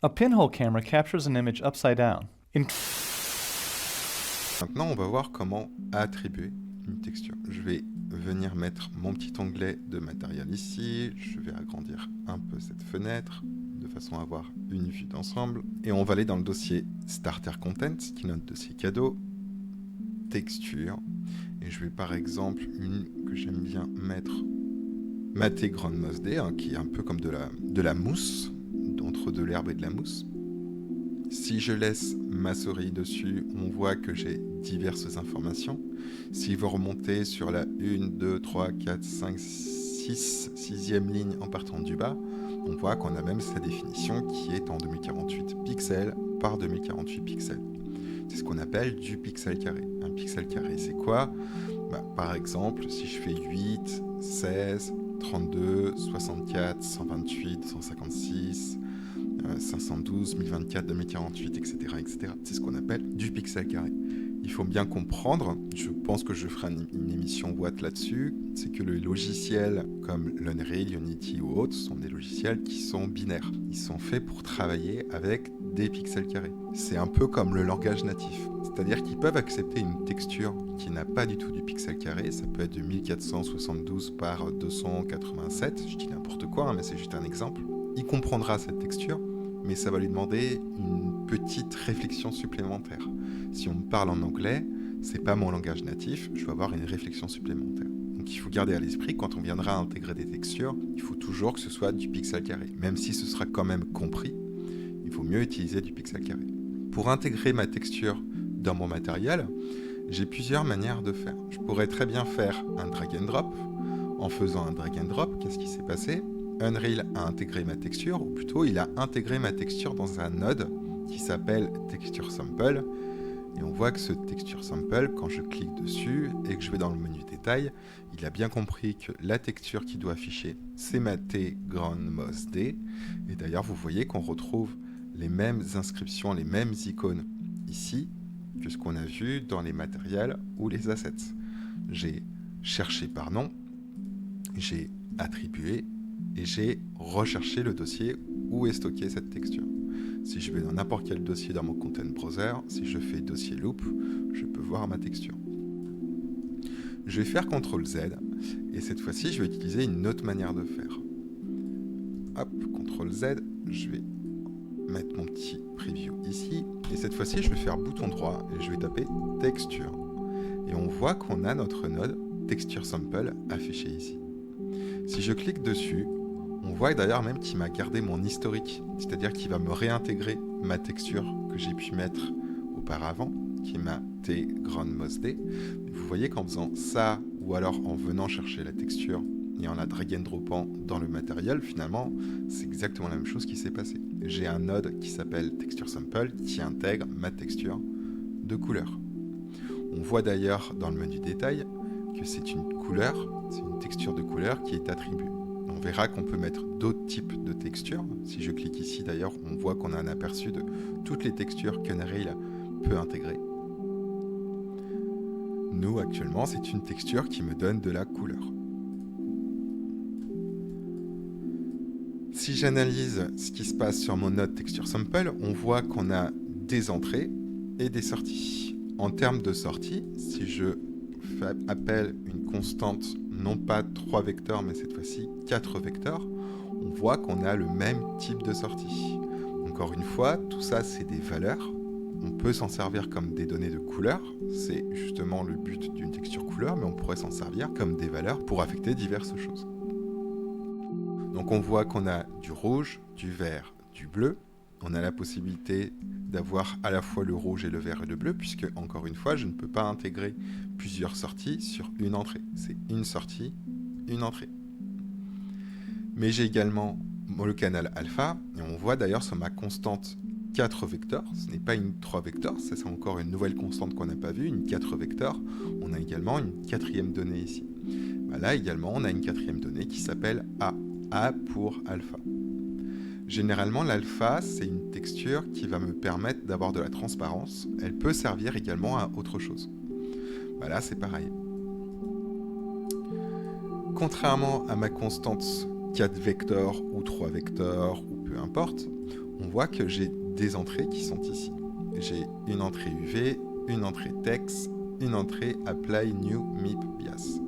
A pinhole camera captures an image upside down. Maintenant, on va voir comment attribuer une texture. Je vais venir mettre mon petit onglet de matériel ici. Je vais agrandir un peu cette fenêtre de façon à avoir une vue d'ensemble. Et on va aller dans le dossier Starter Content, qui est notre dossier cadeau, texture. Et je vais par exemple, une que j'aime bien mettre, Maté Grand Moss Day, qui est un peu comme de la mousse, entre de l'herbe et de la mousse. Si je laisse ma souris dessus, on voit que j'ai diverses informations. Si vous remontez sur la 1, 2, 3, 4, 5, 6, 6e ligne en partant du bas, on voit qu'on a même sa définition qui est en 2048 pixels par 2048 pixels. C'est ce qu'on appelle du pixel carré. Un pixel carré, c'est quoi ? Par exemple, si je fais 8, 16, 32, 64, 128, 156... 512, 1024, 2048, etc., etc. C'est ce qu'on appelle du pixel carré. Il faut bien comprendre, je pense que je ferai une émission Watt là-dessus, c'est que les logiciels comme l'Unreal, Unity ou autres sont des logiciels qui sont binaires. Ils sont faits pour travailler avec des pixels carrés. C'est un peu comme le langage natif. C'est-à-dire qu'ils peuvent accepter une texture qui n'a pas du tout du pixel carré. Ça peut être de 1472 par 287, je dis n'importe quoi, mais c'est juste un exemple. Il comprendra cette texture, mais ça va lui demander une petite réflexion supplémentaire. Si on me parle en anglais, c'est pas mon langage natif, je vais avoir une réflexion supplémentaire. Donc il faut garder à l'esprit, quand on viendra intégrer des textures, il faut toujours que ce soit du pixel carré. Même si ce sera quand même compris, il faut mieux utiliser du pixel carré. Pour intégrer ma texture dans mon matériel, j'ai plusieurs manières de faire. Je pourrais très bien faire un drag and drop. En faisant un drag and drop, qu'est-ce qui s'est passé ? Unreal a intégré ma texture, ou plutôt il a intégré ma texture dans un node qui s'appelle Texture Sample. Et on voit que ce Texture Sample, quand je clique dessus et que je vais dans le menu détail, il a bien compris que la texture qui doit afficher, c'est Maté Grand Moss Day. Et d'ailleurs, vous voyez qu'on retrouve les mêmes inscriptions, les mêmes icônes ici que ce qu'on a vu dans les matériels ou les assets. J'ai cherché par nom, j'ai attribué, et j'ai recherché le dossier où est stockée cette texture. Si je vais dans n'importe quel dossier dans mon Content Browser, si je fais dossier loop, je peux voir ma texture. Je vais faire CTRL Z, et cette fois-ci, je vais utiliser une autre manière de faire. Hop, CTRL Z, je vais mettre mon petit preview ici, et cette fois-ci, je vais faire bouton droit, et je vais taper texture. Et on voit qu'on a notre node Texture Sample affiché ici. Si je clique dessus, on voit d'ailleurs même qu'il m'a gardé mon historique, c'est-à-dire qu'il va me réintégrer ma texture que j'ai pu mettre auparavant, qui est ma T Grand Moss Day. Vous voyez qu'en faisant ça, ou alors en venant chercher la texture et en la drag and droppant dans le matériel, finalement, c'est exactement la même chose qui s'est passé. J'ai un node qui s'appelle Texture Sample qui intègre ma texture de couleur. On voit d'ailleurs dans le menu détail que c'est une couleur, c'est une texture de couleur qui est attribuée. On verra qu'on peut mettre d'autres types de textures. Si je clique ici d'ailleurs, on voit qu'on a un aperçu de toutes les textures qu'Unreal peut intégrer. Nous, actuellement, c'est une texture qui me donne de la couleur. Si j'analyse ce qui se passe sur mon node Texture Sample, on voit qu'on a des entrées et des sorties. En termes de sorties, si je appelle une constante, non pas 3 vecteurs, mais cette fois-ci 4 vecteurs, on voit qu'on a le même type de sortie. Encore une fois, tout ça, c'est des valeurs. On peut s'en servir comme des données de couleur. C'est justement le but d'une texture couleur, mais on pourrait s'en servir comme des valeurs pour affecter diverses choses. Donc on voit qu'on a du rouge, du vert, du bleu. On a la possibilité d'avoir à la fois le rouge et le vert et le bleu, puisque, encore une fois, je ne peux pas intégrer plusieurs sorties sur une entrée. C'est une sortie, une entrée. Mais j'ai également le canal alpha, et on voit d'ailleurs sur ma constante 4 vecteurs, ce n'est pas une 3 vecteurs, ça c'est encore une nouvelle constante qu'on n'a pas vue, une 4 vecteurs. On a également une quatrième donnée ici. Là également, on a une quatrième donnée qui s'appelle A. A pour alpha. Généralement, l'alpha, c'est une texture qui va me permettre d'avoir de la transparence. Elle peut servir également à autre chose. Là, c'est pareil. Contrairement à ma constante 4 vecteurs ou 3 vecteurs ou peu importe, on voit que j'ai des entrées qui sont ici. J'ai une entrée UV, une entrée Text, une entrée Apply New MIP Bias.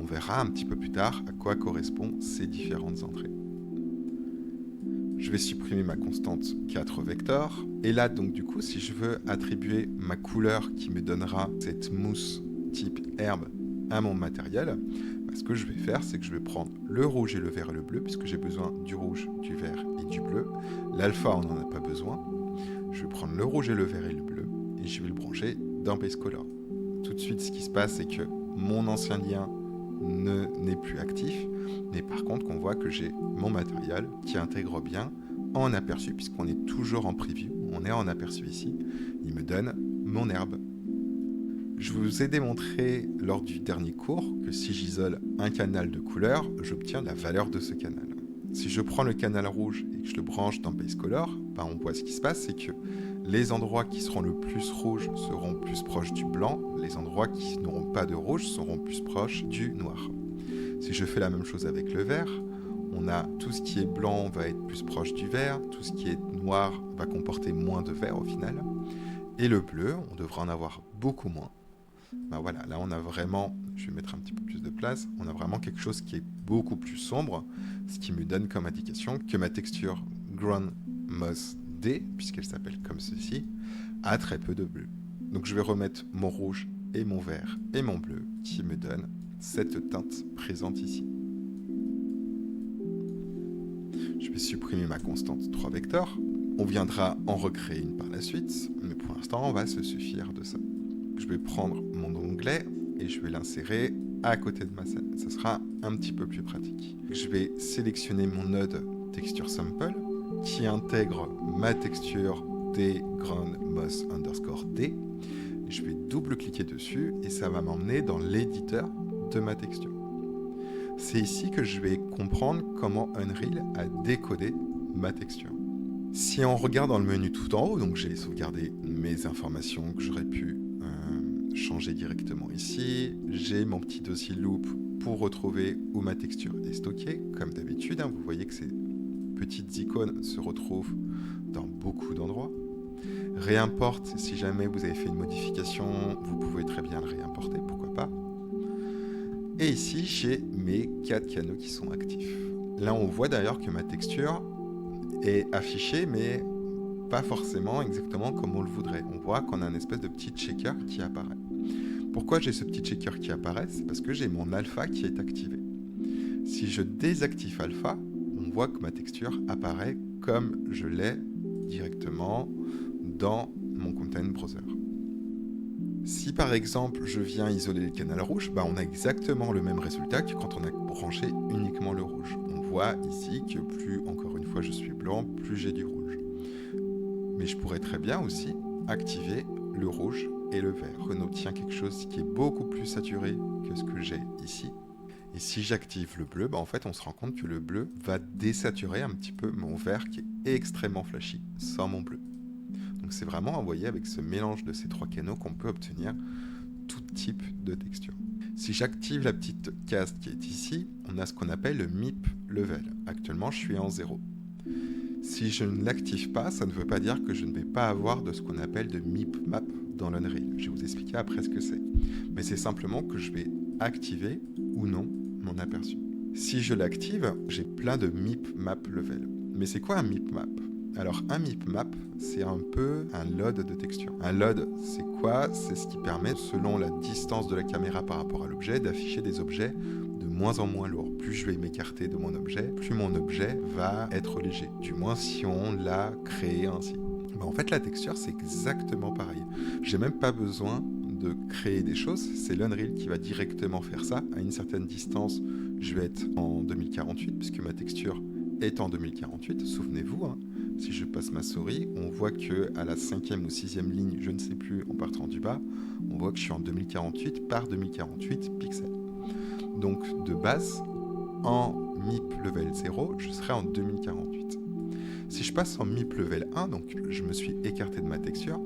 On verra un petit peu plus tard à quoi correspondent ces différentes entrées. Je vais supprimer ma constante 4 vecteurs. Et là, donc du coup, si je veux attribuer ma couleur qui me donnera cette mousse type herbe à mon matériel, ce que je vais faire, c'est que je vais prendre le rouge et le vert et le bleu, puisque j'ai besoin du rouge, du vert et du bleu. L'alpha, on n'en a pas besoin. Je vais prendre le rouge et le vert et le bleu, et je vais le brancher dans Base Color. Tout de suite, ce qui se passe, c'est que mon ancien lien n'est plus actif, mais par contre, on voit que j'ai mon matériel qui intègre bien en aperçu, puisqu'on est toujours en preview, on est en aperçu ici, il me donne mon herbe. Je vous ai démontré lors du dernier cours que si j'isole un canal de couleur, j'obtiens la valeur de ce canal. Si je prends le canal rouge et que je le branche dans Base Color, on voit ce qui se passe, c'est que les endroits qui seront le plus rouges seront plus proches du blanc, les endroits qui n'auront pas de rouge seront plus proches du noir. Si je fais la même chose avec le vert, on a tout ce qui est blanc va être plus proche du vert, tout ce qui est noir va comporter moins de vert au final, et le bleu, on devra en avoir beaucoup moins. Voilà, là on a vraiment, je vais mettre un petit peu plus de place, on a vraiment quelque chose qui est beaucoup plus sombre, ce qui me donne comme indication que ma texture Ground Moss D, puisqu'elle s'appelle comme ceci, a très peu de bleu. Donc je vais remettre mon rouge et mon vert et mon bleu qui me donnent cette teinte présente ici. Je vais supprimer ma constante 3 vecteurs, on viendra en recréer une par la suite, mais pour l'instant on va se suffire de ça. Je vais prendre mon onglet et je vais l'insérer à côté de ma scène. Ça sera un petit peu plus pratique. Je vais sélectionner mon node Texture Sample qui intègre ma texture D Ground Moss _ D. Et je vais double-cliquer dessus et ça va m'emmener dans l'éditeur de ma texture. C'est ici que je vais comprendre comment Unreal a décodé ma texture. Si on regarde dans le menu tout en haut, donc j'ai sauvegardé mes informations que j'aurais pu changer directement ici. J'ai mon petit dossier loop pour retrouver où ma texture est stockée. Comme d'habitude, vous voyez que ces petites icônes se retrouvent dans beaucoup d'endroits. Réimporte, si jamais vous avez fait une modification, vous pouvez très bien le réimporter, pourquoi pas. Et ici, j'ai mes 4 canaux qui sont actifs. Là, on voit d'ailleurs que ma texture est affichée, mais pas forcément exactement comme on le voudrait. On voit qu'on a une espèce de petit checker qui apparaît. Pourquoi j'ai ce petit checker qui apparaît? C'est parce que j'ai mon alpha qui est activé. Si je désactive alpha, on voit que ma texture apparaît comme je l'ai directement dans mon Content Browser. Si par exemple je viens isoler le canal rouge, on a exactement le même résultat que quand on a branché uniquement le rouge. On voit ici que plus, encore une fois, je suis blanc, plus j'ai du rouge. Mais je pourrais très bien aussi activer le rouge et le vert. On obtient quelque chose qui est beaucoup plus saturé que ce que j'ai ici. Et si j'active le bleu, en fait on se rend compte que le bleu va désaturer un petit peu mon vert qui est extrêmement flashy sans mon bleu. Donc c'est vraiment, vous voyez, avec ce mélange de ces 3 canaux qu'on peut obtenir tout type de texture. Si j'active la petite case qui est ici, on a ce qu'on appelle le MIP Level. Actuellement, je suis en 0. Si je ne l'active pas, ça ne veut pas dire que je ne vais pas avoir de ce qu'on appelle de MIP Map dans l'Unreal. Je vais vous expliquer après ce que c'est. Mais c'est simplement que je vais activer ou non mon aperçu. Si je l'active, j'ai plein de MIP Map Level. Mais c'est quoi un MIP Map ? Alors un MIP Map, c'est un peu un load de texture. Un load, c'est quoi? C'est ce qui permet, selon la distance de la caméra par rapport à l'objet, d'afficher des objets de moins en moins lourds. Plus je vais m'écarter de mon objet, plus mon objet va être léger. Du moins si on l'a créé ainsi. En fait, la texture, c'est exactement pareil. J'ai même pas besoin de créer des choses, c'est l'Unreal qui va directement faire ça. À une certaine distance, je vais être en 2048, puisque ma texture est en 2048, souvenez-vous, si je passe ma souris, on voit que à la 5e ou 6e ligne, je ne sais plus, en partant du bas, on voit que je suis en 2048 par 2048 pixels. Donc de base, en MIP level 0, je serai en 2048. Si je passe en MIP level 1, donc je me suis écarté de ma texture,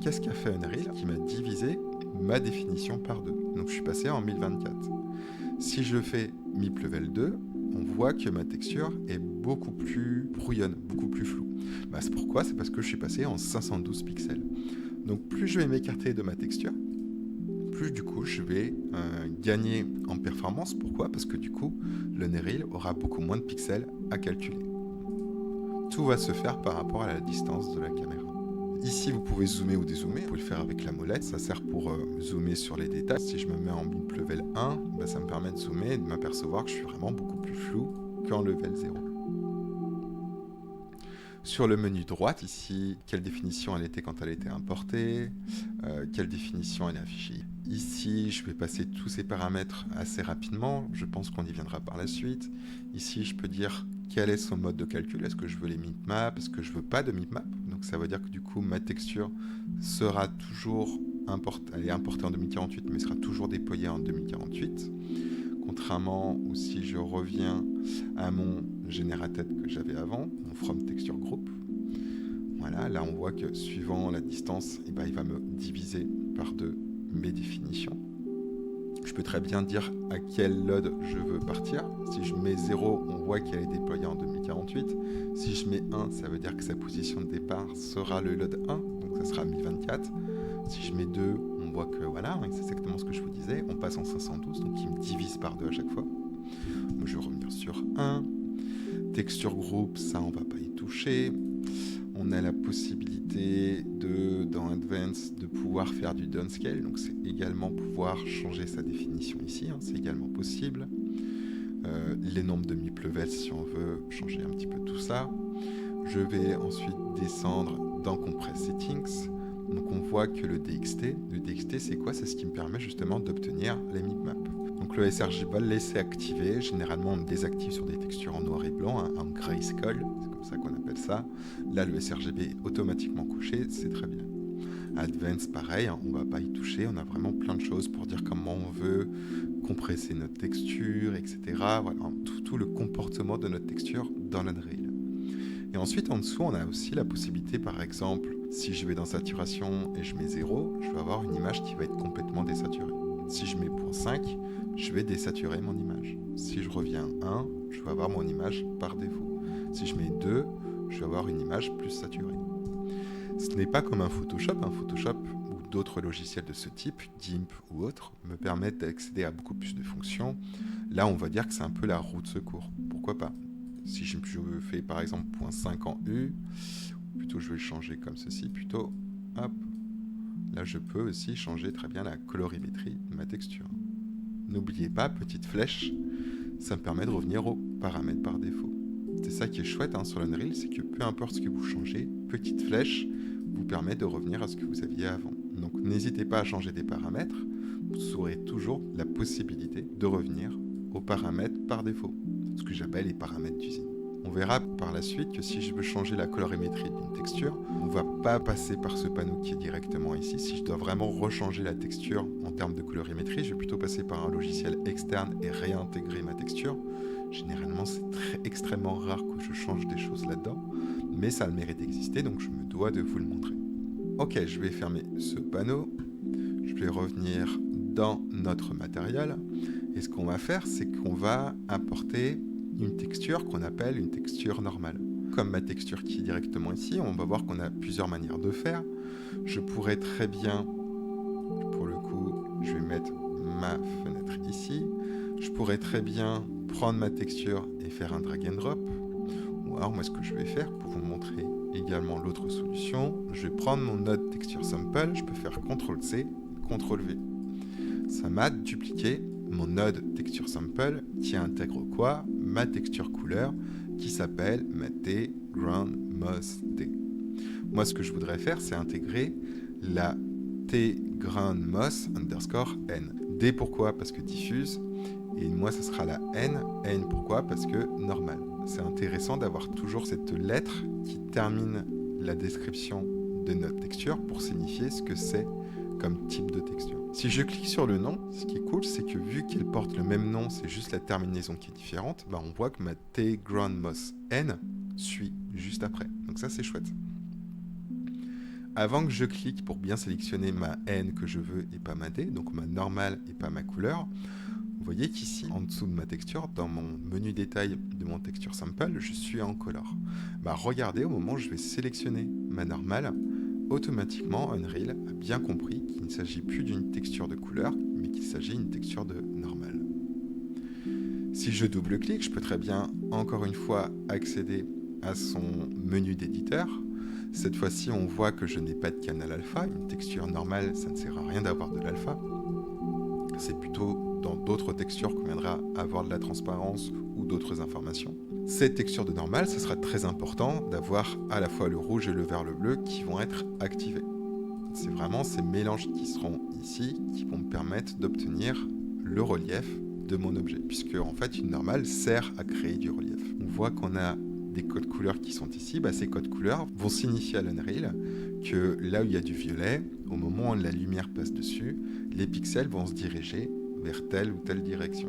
qu'est-ce qu'a fait Unreal qui m'a divisé ma définition par 2? Donc je suis passé en 1024. Si je fais MIP level 2, on voit que ma texture est beaucoup plus brouillonne, beaucoup plus floue. C'est pourquoi? C'est parce que je suis passé en 512 pixels. Donc plus je vais m'écarter de ma texture, plus du coup je vais gagner en performance. Pourquoi? Parce que du coup, le Unreal aura beaucoup moins de pixels à calculer. Tout va se faire par rapport à la distance de la caméra. Ici, vous pouvez zoomer ou dézoomer. Vous pouvez le faire avec la molette. Ça sert pour zoomer sur les détails. Si je me mets en MIP level 1, ça me permet de zoomer et de m'apercevoir que je suis vraiment beaucoup plus flou qu'en level 0. Sur le menu droite, ici, quelle définition elle était quand elle était importée, quelle définition elle est affichée. Ici, je vais passer tous ces paramètres assez rapidement. Je pense qu'on y viendra par la suite. Ici, je peux dire quel est son mode de calcul. Est-ce que je veux les mipmaps? Est-ce que je veux pas de mipmap? Donc ça veut dire que du coup, ma texture sera toujours elle est importée en 2048, mais sera toujours déployée en 2048. Contrairement ou si je reviens à mon générateur que j'avais avant, mon From Texture Group. Voilà, là on voit que suivant la distance, il va me diviser par 2 mes définitions. Je peux très bien dire à quel load je veux partir. Si je mets 0, on voit qu'elle est déployée en 2048. Si je mets 1, ça veut dire que sa position de départ sera le load 1, donc ça sera 1024. Si je mets 2, on voit que voilà, c'est exactement ce que je vous disais, on passe en 512, donc il me divise par 2 à chaque fois. Donc, je vais revenir sur 1. Texture Group, ça on va pas y toucher. On a la possibilité dans Advanced de pouvoir faire du downscale, donc c'est également pouvoir changer sa définition ici, c'est également possible. Les nombres de MIP level si on veut changer un petit peu tout ça. Je vais ensuite descendre dans Compress Settings. Donc on voit que le DXT c'est quoi? C'est ce qui me permet justement d'obtenir les mipmaps. Donc le sRGBall, laisser activer. Généralement on le désactive sur des textures en noir et blanc, en grayscale, c'est comme ça qu'on appelle ça. Là le sRGB est automatiquement coché, c'est très bien. Advanced pareil, on va pas y toucher, on a vraiment plein de choses pour dire comment on veut compresser notre texture, etc. Voilà, tout le comportement de notre texture dans l'Unreal. Et ensuite, en dessous, on a aussi la possibilité, par exemple, si je vais dans saturation et je mets 0, je vais avoir une image qui va être complètement désaturée. Si je mets 0.5, je vais désaturer mon image. Si je reviens à 1, je vais avoir mon image par défaut. Si je mets 2, je vais avoir une image plus saturée. Ce n'est pas comme un Photoshop. Un Photoshop ou d'autres logiciels de ce type, GIMP ou autres, me permettent d'accéder à beaucoup plus de fonctions. Là, on va dire que c'est un peu la roue de secours. Pourquoi pas? Si je fais par exemple 0.5 en U, plutôt je vais le changer comme ceci, plutôt, hop, là je peux aussi changer très bien la colorimétrie de ma texture. N'oubliez pas, petite flèche, ça me permet de revenir aux paramètres par défaut. C'est ça qui est chouette sur l'Unreal, c'est que peu importe ce que vous changez, petite flèche vous permet de revenir à ce que vous aviez avant. Donc n'hésitez pas à changer des paramètres, vous aurez toujours la possibilité de revenir aux paramètres par défaut, ce que j'appelle les paramètres d'usine. On verra par la suite que si je veux changer la colorimétrie d'une texture, on ne va pas passer par ce panneau qui est directement ici. Si je dois vraiment rechanger la texture en termes de colorimétrie, je vais plutôt passer par un logiciel externe et réintégrer ma texture. Généralement, c'est extrêmement rare que je change des choses là-dedans, mais ça a le mérite d'exister, donc je me dois de vous le montrer. Ok, je vais fermer ce panneau. Je vais revenir dans notre matériel. Et ce qu'on va faire, c'est qu'on va importer une texture qu'on appelle une texture normale. Comme ma texture qui est directement ici, on va voir qu'on a plusieurs manières de faire. Je pourrais très bien, pour le coup, je vais mettre ma fenêtre ici. Je pourrais très bien prendre ma texture et faire un drag and drop. Ou alors, moi, ce que je vais faire, pour vous montrer également l'autre solution, je vais prendre mon node texture sample, je peux faire CTRL-C, CTRL-V. Ça m'a dupliqué mon node texture sample qui intègre quoi? Ma texture couleur qui s'appelle ma T ground moss D. Moi, ce que je voudrais faire, c'est intégrer la T ground moss underscore N. D pourquoi? Parce que diffuse. Et moi, ce sera la N. N pourquoi? Parce que normal. C'est intéressant d'avoir toujours cette lettre qui termine la description de notre texture pour signifier ce que c'est comme type de texture. Si je clique sur le nom, ce qui est cool, c'est que vu qu'elle porte le même nom, c'est juste la terminaison qui est différente, on voit que ma T ground moss N suit juste après. Donc ça, c'est chouette. Avant que je clique pour bien sélectionner ma N que je veux et pas ma D, donc ma normale et pas ma couleur, voyez qu'ici, en dessous de ma texture, dans mon menu détail de mon texture sample, je suis en color. Regardez, au moment où je vais sélectionner ma normale, automatiquement Unreal a bien compris qu'il ne s'agit plus d'une texture de couleur, mais qu'il s'agit d'une texture de normale. Si je double-clique, je peux très bien, encore une fois, accéder à son menu d'éditeur. Cette fois-ci, on voit que je n'ai pas de canal alpha. Une texture normale, ça ne sert à rien d'avoir de l'alpha. C'est plutôt dans d'autres textures qu'on viendra avoir de la transparence ou d'autres informations. Cette texture de normale, ce sera très important d'avoir à la fois le rouge et le vert, le bleu qui vont être activés. C'est vraiment ces mélanges qui seront ici qui vont me permettre d'obtenir le relief de mon objet, puisque en fait une normale sert à créer du relief. On voit qu'on a des codes couleurs qui sont ici. Ces codes couleurs vont signifier à l'Unreal que là où il y a du violet, au moment où la lumière passe dessus, les pixels vont se diriger vers telle ou telle direction,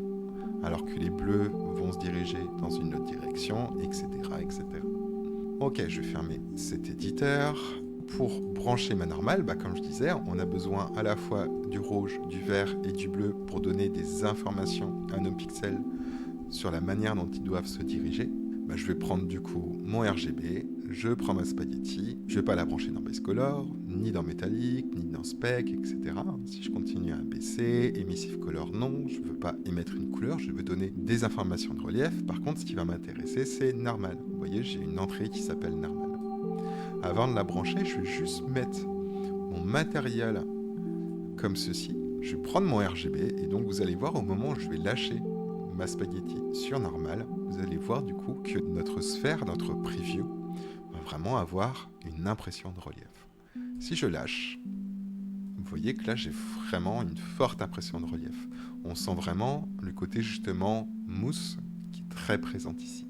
alors que les bleus vont se diriger dans une autre direction, etc., etc. Ok, je vais fermer cet éditeur. Pour brancher ma normale, comme je disais, on a besoin à la fois du rouge, du vert et du bleu pour donner des informations à nos pixels sur la manière dont ils doivent se diriger. Je vais prendre du coup mon RGB, je prends ma spaghetti, je ne vais pas la brancher dans Base Color, ni dans Metallic, ni dans Spec, etc. Si je continue à baisser, Emissive Color non, je ne veux pas émettre une couleur, je veux donner des informations de relief. Par contre, ce qui va m'intéresser, c'est Normal. Vous voyez, j'ai une entrée qui s'appelle Normal. Avant de la brancher, je vais juste mettre mon matériel comme ceci. Je vais prendre mon RGB et donc vous allez voir au moment où je vais lâcher ma spaghetti sur Normal, vous allez voir du coup que notre sphère, notre preview, va vraiment avoir une impression de relief. Si je lâche, vous voyez que là j'ai vraiment une forte impression de relief. On sent vraiment le côté justement mousse qui est très présent ici.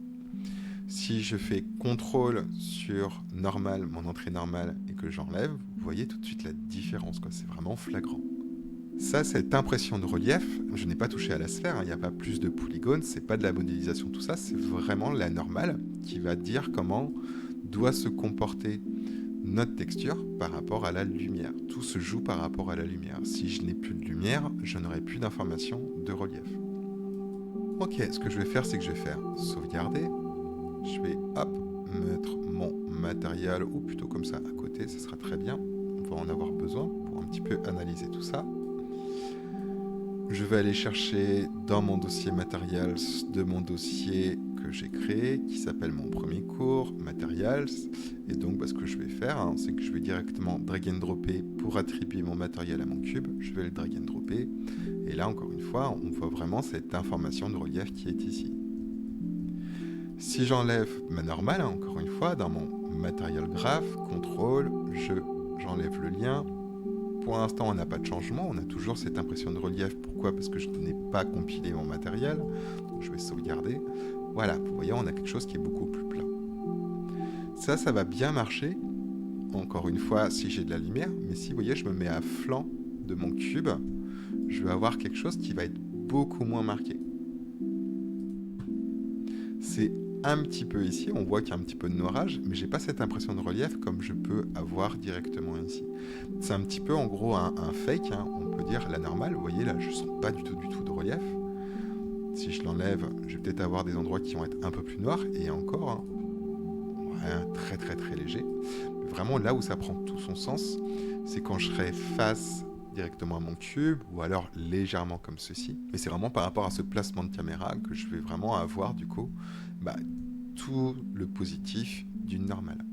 Si je fais CTRL sur Normal, mon entrée normale, et que j'enlève, vous voyez tout de suite la différence, c'est vraiment flagrant. Ça, cette impression de relief, je n'ai pas touché à la sphère, il n'y a pas plus de polygones, c'est pas de la modélisation, tout ça, c'est vraiment la normale qui va dire comment doit se comporter notre texture par rapport à la lumière. Tout se joue par rapport à la lumière. Si je n'ai plus de lumière, je n'aurai plus d'information de relief. Ok, ce que je vais faire, c'est que je vais faire sauvegarder. Je vais mettre mon matériel, ou plutôt comme ça à côté, ça sera très bien. On va en avoir besoin pour un petit peu analyser tout ça. Je vais aller chercher dans mon dossier Materials de mon dossier que j'ai créé, qui s'appelle mon premier cours, Materials. Et donc, ce que je vais faire, c'est que je vais directement drag and dropper pour attribuer mon matériel à mon cube. Je vais le drag and dropper. Et là, encore une fois, on voit vraiment cette information de relief qui est ici. Si j'enlève ma normale, encore une fois, dans mon Material Graph, CTRL, j'enlève le lien. Pour l'instant, on n'a pas de changement, on a toujours cette impression de relief. Pourquoi ? Parce que je n'ai pas compilé mon matériel. Donc je vais sauvegarder. Voilà, vous voyez, on a quelque chose qui est beaucoup plus plat. Ça va bien marcher. Encore une fois, si j'ai de la lumière. Mais si, vous voyez, je me mets à flanc de mon cube, je vais avoir quelque chose qui va être beaucoup moins marqué. C'est un petit peu ici, on voit qu'il y a un petit peu de noirage, mais j'ai pas cette impression de relief comme je peux avoir directement ici. C'est un petit peu en gros un fake, on peut dire la normale. Vous voyez là, je sens pas du tout de relief. Si je l'enlève, je vais peut-être avoir des endroits qui vont être un peu plus noirs, et encore, très très très léger. Mais vraiment là où ça prend tout son sens, c'est quand je serai face directement à mon cube, ou alors légèrement comme ceci. Mais c'est vraiment par rapport à ce placement de caméra que je vais vraiment avoir du coup tout le positif d'une normale.